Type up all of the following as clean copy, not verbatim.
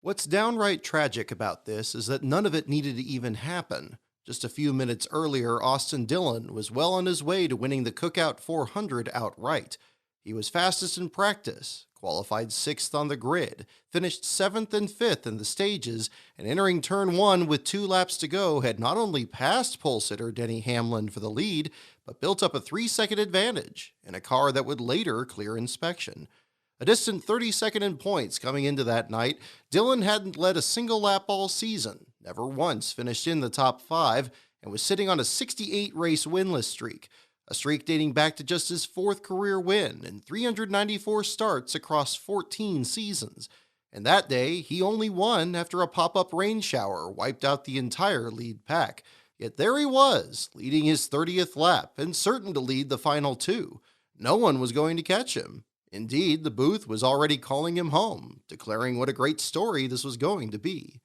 What's downright tragic about this is that none of it needed to even happen. Just a few minutes earlier, Austin Dillon was well on his way to winning the Cookout 400 outright. He was fastest in practice, qualified sixth on the grid, finished seventh and fifth in the stages, and entering turn one with 2 laps to go had not only passed pole sitter Denny Hamlin for the lead, but built up a 3-second advantage in a car that would later clear inspection. A distant 32nd in points coming into that night, Dillon hadn't led a single lap all season, never once finished in the top five, and was sitting on a 68 race winless streak, a streak dating back to just his fourth career win and 394 starts across 14 seasons. And that day, he only won after a pop up rain shower wiped out the entire lead pack. Yet there he was, leading his 30th lap and certain to lead the final two. No one was going to catch him. Indeed, the booth was already calling him home, declaring what a great story this was going to be.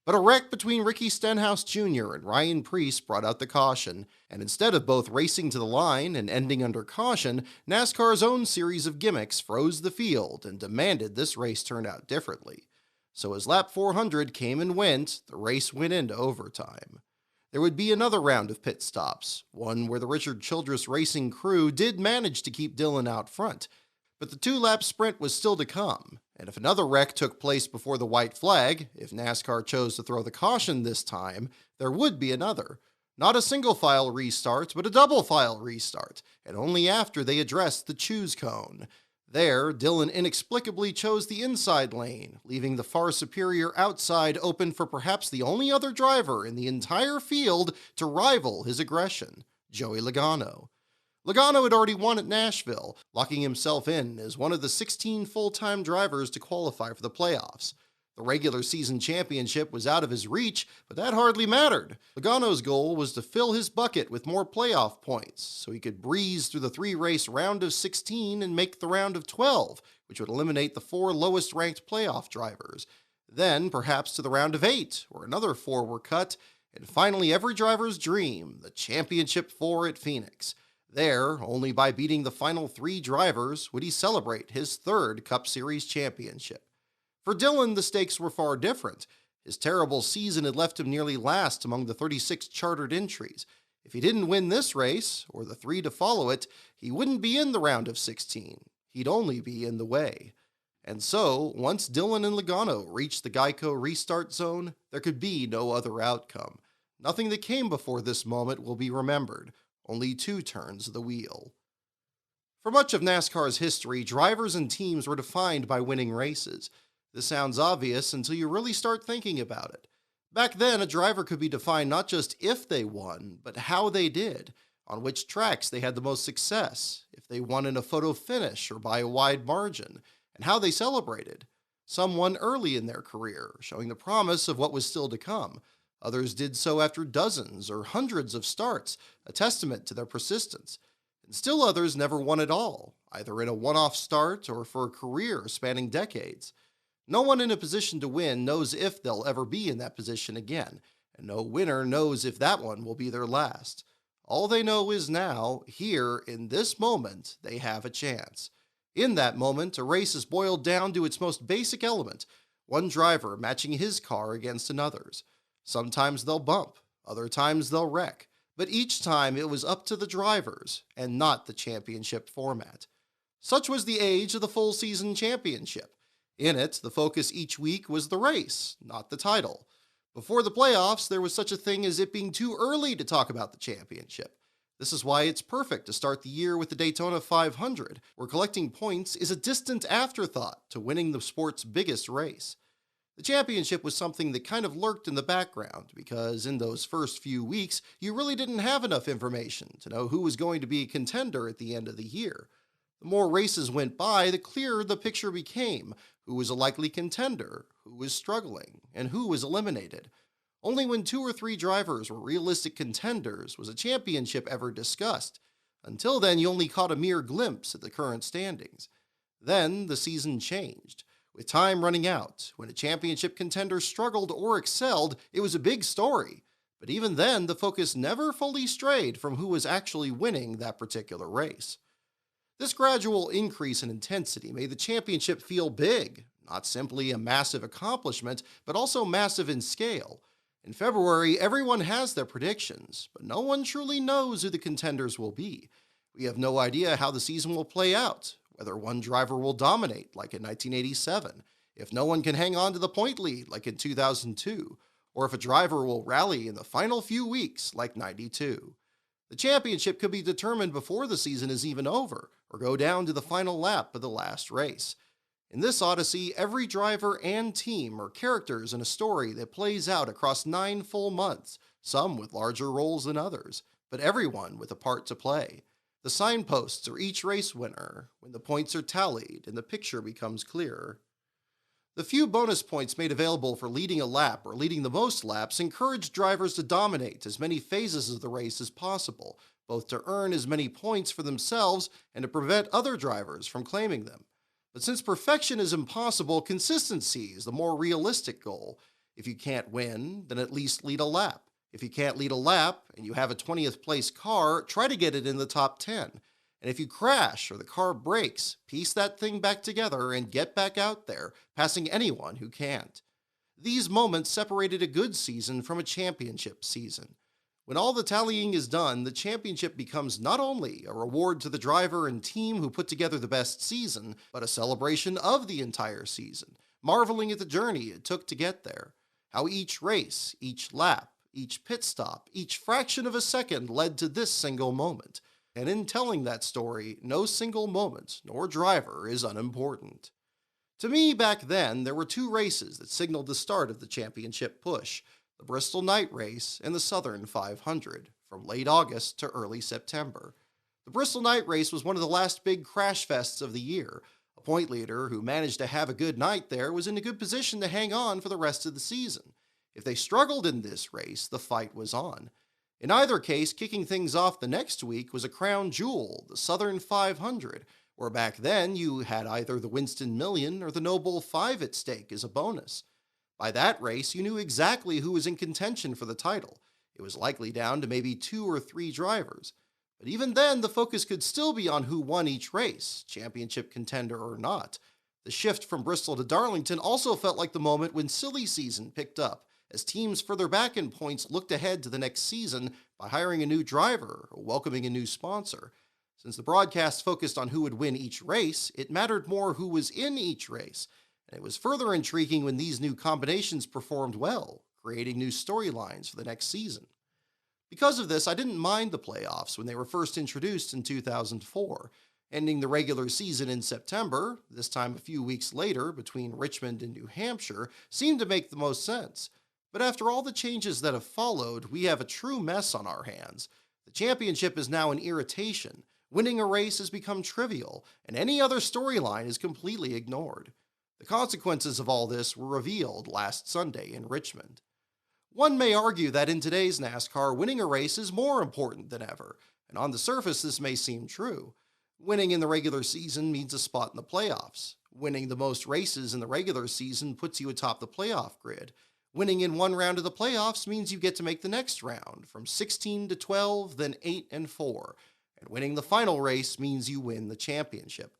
But a wreck between Ricky Stenhouse Jr. and Ryan Preece brought out the caution, and instead of both racing to the line and ending under caution, NASCAR's own series of gimmicks froze the field and demanded this race turn out differently. So as lap 400 came and went, the race went into overtime. There would be another round of pit stops, one where the Richard Childress Racing crew did manage to keep Dillon out front. But the 2 lap sprint was still to come, and if another wreck took place before the white flag, if NASCAR chose to throw the caution this time, there would be another. Not a single file restart, but a double file restart, and only after they addressed the choose cone. There, Dillon inexplicably chose the inside lane, leaving the far superior outside open for perhaps the only other driver in the entire field to rival his aggression, Joey Logano. Logano had already won at Nashville, locking himself in as one of the 16 full-time drivers to qualify for the playoffs. The regular season championship was out of his reach, but that hardly mattered. Logano's goal was to fill his bucket with more playoff points, so he could breeze through the 3-race round of 16 and make the round of 12, which would eliminate the 4 lowest-ranked playoff drivers. Then, perhaps to the round of 8, where another 4 were cut, and finally every driver's dream, the Championship 4 at Phoenix. There, only by beating the final 3 drivers would he celebrate his 3rd Cup Series championship. For Dillon, the stakes were far different. His terrible season had left him nearly last among the 36 chartered entries. If he didn't win this race, or the 3 to follow it, he wouldn't be in the round of 16. He'd only be in the way. And so, once Dillon and Logano reached the Geico restart zone, there could be no other outcome. Nothing that came before this moment will be remembered. Only 2 turns of the wheel. For much of NASCAR's history, drivers and teams were defined by winning races. This sounds obvious until you really start thinking about it. Back then, a driver could be defined not just if they won, but how they did, on which tracks they had the most success, if they won in a photo finish or by a wide margin, and how they celebrated. Some won early in their career, showing the promise of what was still to come. Others did so after dozens or hundreds of starts, a testament to their persistence. And still others never won at all, either in a one-off start or for a career spanning decades. No one in a position to win knows if they'll ever be in that position again, and no winner knows if that one will be their last. All they know is now, here, in this moment, they have a chance. In that moment, a race is boiled down to its most basic element, one driver matching his car against another's. Sometimes they'll bump, other times they'll wreck, but each time it was up to the drivers and not the championship format. Such was the age of the full season championship. In it, the focus each week was the race, not the title. Before the playoffs, there was such a thing as it being too early to talk about the championship. This is why it's perfect to start the year with the Daytona 500, where collecting points is a distant afterthought to winning the sport's biggest race. The championship was something that kind of lurked in the background because in those first few weeks, you really didn't have enough information to know who was going to be a contender at the end of the year. The more races went by, the clearer the picture became, who was a likely contender, who was struggling, and who was eliminated. Only when 2 or 3 drivers were realistic contenders was a championship ever discussed. Until then, you only caught a mere glimpse at the current standings. Then the season changed. With time running out, when a championship contender struggled or excelled, it was a big story. But even then, the focus never fully strayed from who was actually winning that particular race. This gradual increase in intensity made the championship feel big, not simply a massive accomplishment, but also massive in scale. In February, everyone has their predictions, but no one truly knows who the contenders will be. We have no idea how the season will play out, whether one driver will dominate, like in 1987, if no one can hang on to the point lead, like in 2002, or if a driver will rally in the final few weeks, like 92. The championship could be determined before the season is even over, or go down to the final lap of the last race. In this odyssey, every driver and team are characters in a story that plays out across 9 full months, some with larger roles than others, but everyone with a part to play. The signposts are each race winner when the points are tallied and the picture becomes clearer. The few bonus points made available for leading a lap or leading the most laps encourage drivers to dominate as many phases of the race as possible, both to earn as many points for themselves and to prevent other drivers from claiming them. But since perfection is impossible, consistency is the more realistic goal. If you can't win, then at least lead a lap. If you can't lead a lap and you have a 20th place car, try to get it in the top 10. And if you crash or the car breaks, piece that thing back together and get back out there, passing anyone who can't. These moments separated a good season from a championship season. When all the tallying is done, the championship becomes not only a reward to the driver and team who put together the best season, but a celebration of the entire season, marveling at the journey it took to get there. How each race, each lap, each pit stop, each fraction of a second led to this single moment. And in telling that story, no single moment nor driver is unimportant. To me, back then, there were two races that signaled the start of the championship push: the Bristol Night Race and the Southern 500, from late August to early September. The Bristol Night Race was one of the last big crash fests of the year. A point leader who managed to have a good night there was in a good position to hang on for the rest of the season. If they struggled in this race, the fight was on. In either case, kicking things off the next week was a crown jewel, the Southern 500, where back then you had either the Winston Million or the Noble 5 at stake as a bonus. By that race, you knew exactly who was in contention for the title. It was likely down to maybe 2 or 3 drivers. But even then, the focus could still be on who won each race, championship contender or not. The shift from Bristol to Darlington also felt like the moment when silly season picked up, as teams further back in points looked ahead to the next season by hiring a new driver or welcoming a new sponsor. Since the broadcast focused on who would win each race, it mattered more who was in each race, and it was further intriguing when these new combinations performed well, creating new storylines for the next season. Because of this, I didn't mind the playoffs when they were first introduced in 2004. Ending the regular season in September, this time a few weeks later between Richmond and New Hampshire, seemed to make the most sense. But after all the changes that have followed, we have a true mess on our hands. The championship is now an irritation. Winning a race has become trivial, and any other storyline is completely ignored. The consequences of all this were revealed last Sunday in Richmond. One may argue that in today's NASCAR, winning a race is more important than ever, and on the surface this may seem true. Winning in the regular season means a spot in the playoffs. Winning the most races in the regular season puts you atop the playoff grid. Winning in one round of the playoffs means you get to make the next round, from 16 to 12, then 8 and 4. And winning the final race means you win the championship.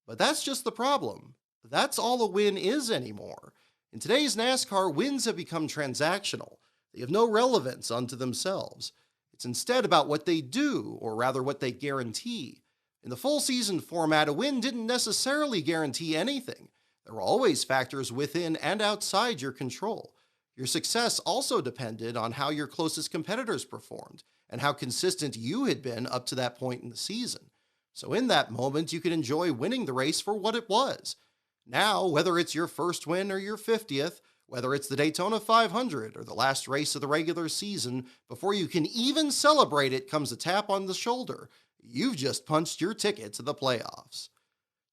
But that's just the problem. That's all a win is anymore. In today's NASCAR, wins have become transactional. They have no relevance unto themselves. It's instead about what they do, or rather what they guarantee. In the full season format, a win didn't necessarily guarantee anything. There were always factors within and outside your control. Your success also depended on how your closest competitors performed and how consistent you had been up to that point in the season. So in that moment, you could enjoy winning the race for what it was. Now, whether it's your first win or your 50th, whether it's the Daytona 500 or the last race of the regular season, before you can even celebrate it comes a tap on the shoulder. You've just punched your ticket to the playoffs.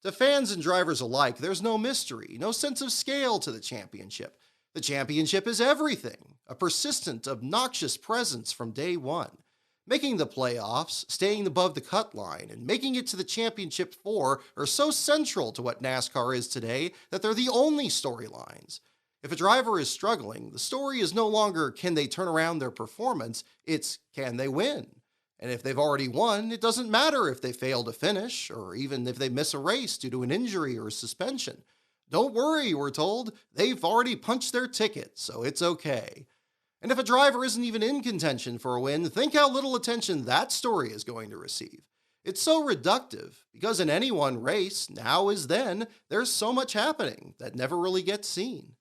To fans and drivers alike, there's no mystery, no sense of scale to the championship. The championship is everything, a persistent, obnoxious presence from day one. Making the playoffs, staying above the cut line, and making it to the championship four are so central to what NASCAR is today that they're the only storylines. If a driver is struggling, the story is no longer can they turn around their performance, it's can they win. And if they've already won, it doesn't matter if they fail to finish, or even if they miss a race due to an injury or suspension. Don't worry, we're told. They've already punched their ticket, so it's okay. And if a driver isn't even in contention for a win, think how little attention that story is going to receive. It's so reductive because in any one race, now as then, there's so much happening that never really gets seen.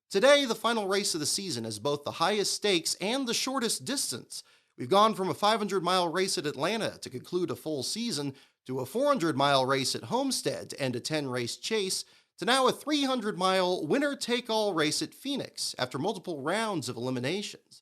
Today, the final race of the season has both the highest stakes and the shortest distance. We've gone from a 500-mile race at Atlanta to conclude a full season, to a 400-mile race at Homestead to end a 10-race chase, to now a 300-mile winner-take-all race at Phoenix after multiple rounds of eliminations.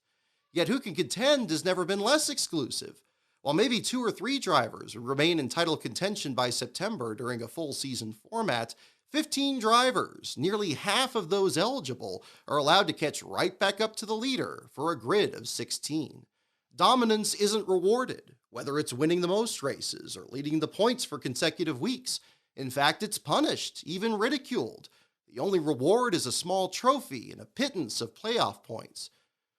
Yet who can contend has never been less exclusive. While maybe 2 or 3 drivers remain in title contention by September during a full season format, 15 drivers, nearly half of those eligible, are allowed to catch right back up to the leader for a grid of 16. Dominance isn't rewarded, whether it's winning the most races or leading the points for consecutive weeks. In fact, it's punished, even ridiculed. The only reward is a small trophy and a pittance of playoff points.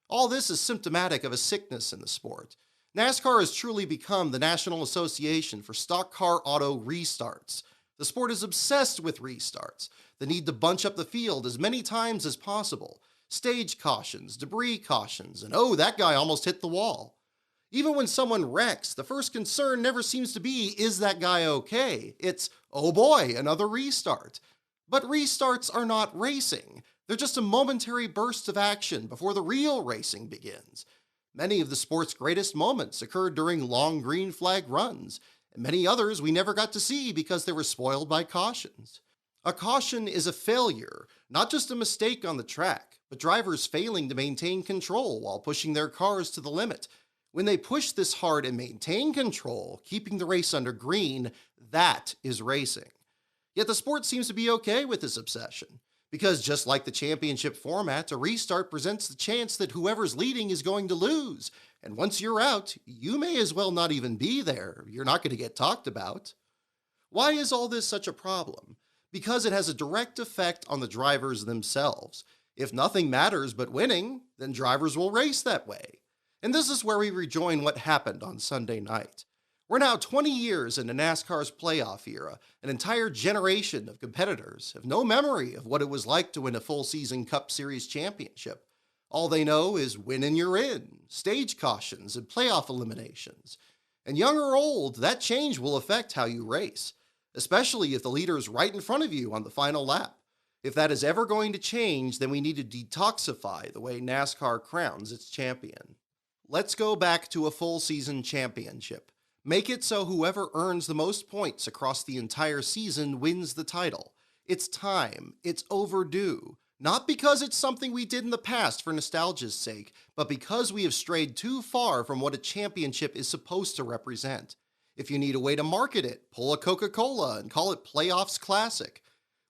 All this is symptomatic of a sickness in the sport. NASCAR has truly become the National Association for Stock Car Auto Restarts. The sport is obsessed with restarts, the need to bunch up the field as many times as possible, stage cautions, debris cautions, and oh, that guy almost hit the wall. Even when someone wrecks, the first concern never seems to be, is that guy okay? It's, oh boy, another restart. But restarts are not racing. They're just a momentary burst of action before the real racing begins. Many of the sport's greatest moments occurred during long green flag runs, and many others we never got to see because they were spoiled by cautions. A caution is a failure, not just a mistake on the track, but drivers failing to maintain control while pushing their cars to the limit. When they push this hard and maintain control, keeping the race under green, that is racing. Yet the sport seems to be okay with this obsession, because just like the championship format, a restart presents the chance that whoever's leading is going to lose. And once you're out, you may as well not even be there. You're not going to get talked about. Why is all this such a problem? Because it has a direct effect on the drivers themselves. If nothing matters but winning, then drivers will race that way. And this is where we rejoin what happened on Sunday night. We're now 20 years into NASCAR's playoff era. An entire generation of competitors have no memory of what it was like to win a full season Cup Series championship. All they know is win and you're in, stage cautions, and playoff eliminations. And young or old, that change will affect how you race, especially if the leader is right in front of you on the final lap. If that is ever going to change, then we need to detoxify the way NASCAR crowns its champion. Let's go back to a full season championship. Make it so whoever earns the most points across the entire season wins the title. It's time. It's overdue. Not because it's something we did in the past for nostalgia's sake, but because we have strayed too far from what a championship is supposed to represent. If you need a way to market it, pull a Coca-Cola and call it Playoffs Classic.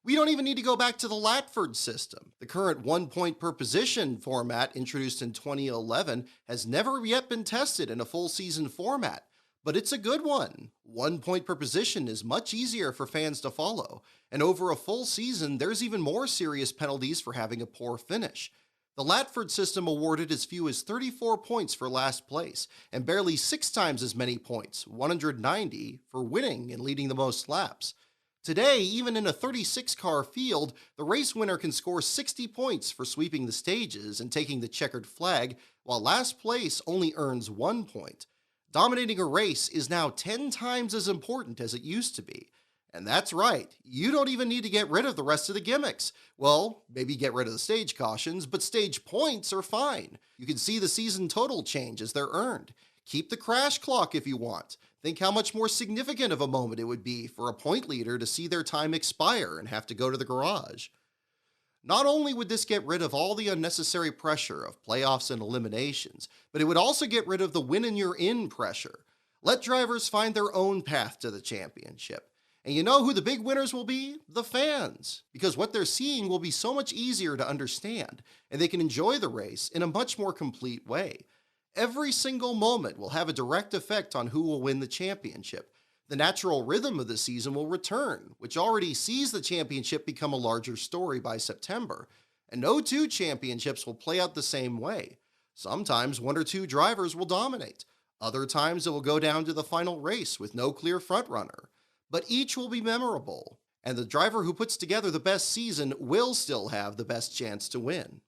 We don't even need to go back to the Latford system. The current 1 point per position format introduced in 2011 has never yet been tested in a full season format, but it's a good one. 1 point per position is much easier for fans to follow, and over a full season, there's even more serious penalties for having a poor finish. The Latford system awarded as few as 34 points for last place, and barely 6 times as many points, 190, for winning and leading the most laps. Today, even in a 36-car field, the race winner can score 60 points for sweeping the stages and taking the checkered flag, while last place only earns 1 point. Dominating a race is now 10 times as important as it used to be. And that's right, you don't even need to get rid of the rest of the gimmicks. Well, maybe get rid of the stage cautions, but stage points are fine. You can see the season total change as they're earned. Keep the crash clock if you want. Think how much more significant of a moment it would be for a point leader to see their time expire and have to go to the garage. Not only would this get rid of all the unnecessary pressure of playoffs and eliminations, but it would also get rid of the win and you're in pressure. Let drivers find their own path to the championship. And you know who the big winners will be? The fans. Because what they're seeing will be so much easier to understand, and they can enjoy the race in a much more complete way. Every single moment will have a direct effect on who will win the championship. The natural rhythm of the season will return, which already sees the championship become a larger story by September. And no 2 championships will play out the same way. Sometimes 1 or 2 drivers will dominate. Other times it will go down to the final race with no clear frontrunner. But each will be memorable. And the driver who puts together the best season will still have the best chance to win.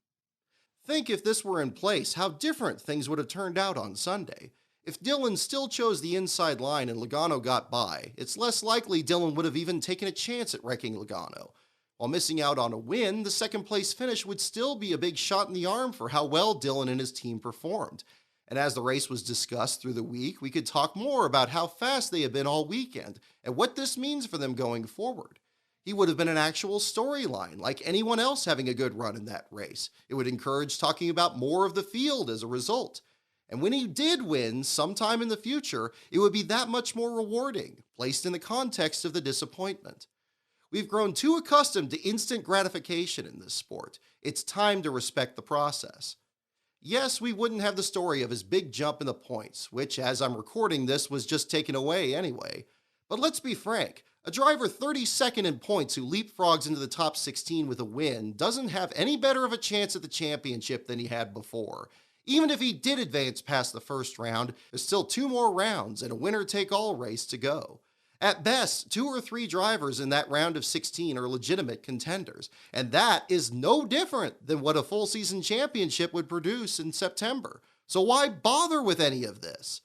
Think if this were in place, how different things would have turned out on Sunday. If Dillon still chose the inside line and Logano got by, it's less likely Dillon would have even taken a chance at wrecking Logano. While missing out on a win, the second place finish would still be a big shot in the arm for how well Dillon and his team performed. And as the race was discussed through the week, we could talk more about how fast they have been all weekend and what this means for them going forward. He would have been an actual storyline, like anyone else having a good run in that race. It would encourage talking about more of the field as a result. And when he did win sometime in the future, it would be that much more rewarding, placed in the context of the disappointment. We've grown too accustomed to instant gratification in this sport. It's time to respect the process. Yes, we wouldn't have the story of his big jump in the points, which, as I'm recording this, was just taken away anyway. But let's be frank, a driver 32nd in points who leapfrogs into the top 16 with a win doesn't have any better of a chance at the championship than he had before. Even if he did advance past the first round, there's still 2 more rounds and a winner-take-all race to go. At best, 2 or 3 drivers in that round of 16 are legitimate contenders, and that is no different than what a full season championship would produce in September. So why bother with any of this?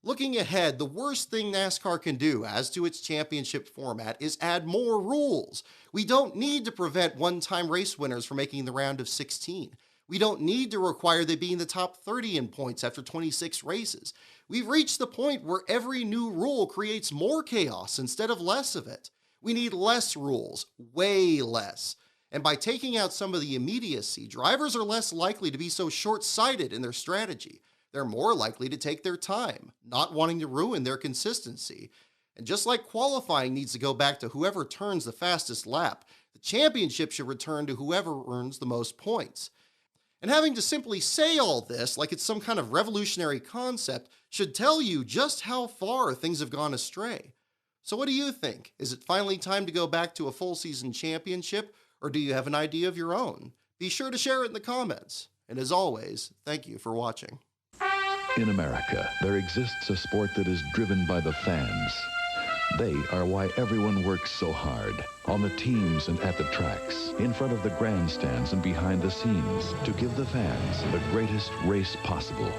Looking ahead, the worst thing NASCAR can do as to its championship format is add more rules. We don't need to prevent one-time race winners from making the round of 16. We don't need to require they be in the top 30 in points after 26 races. We've reached the point where every new rule creates more chaos instead of less of it. We need less rules, way less. And by taking out some of the immediacy, drivers are less likely to be so short-sighted in their strategy. They're more likely to take their time, not wanting to ruin their consistency. And just like qualifying needs to go back to whoever turns the fastest lap, the championship should return to whoever earns the most points. And having to simply say all this like it's some kind of revolutionary concept should tell you just how far things have gone astray. So what do you think? Is it finally time to go back to a full season championship, or do you have an idea of your own? Be sure to share it in the comments. And as always, thank you for watching. In America, there exists a sport that is driven by the fans. They are why everyone works so hard, on the teams and at the tracks, in front of the grandstands and behind the scenes, to give the fans the greatest race possible.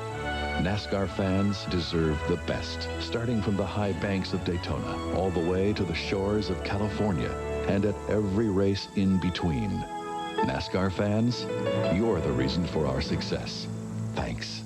NASCAR fans deserve the best, starting from the high banks of Daytona, all the way to the shores of California, and at every race in between. NASCAR fans, you're the reason for our success. Thanks.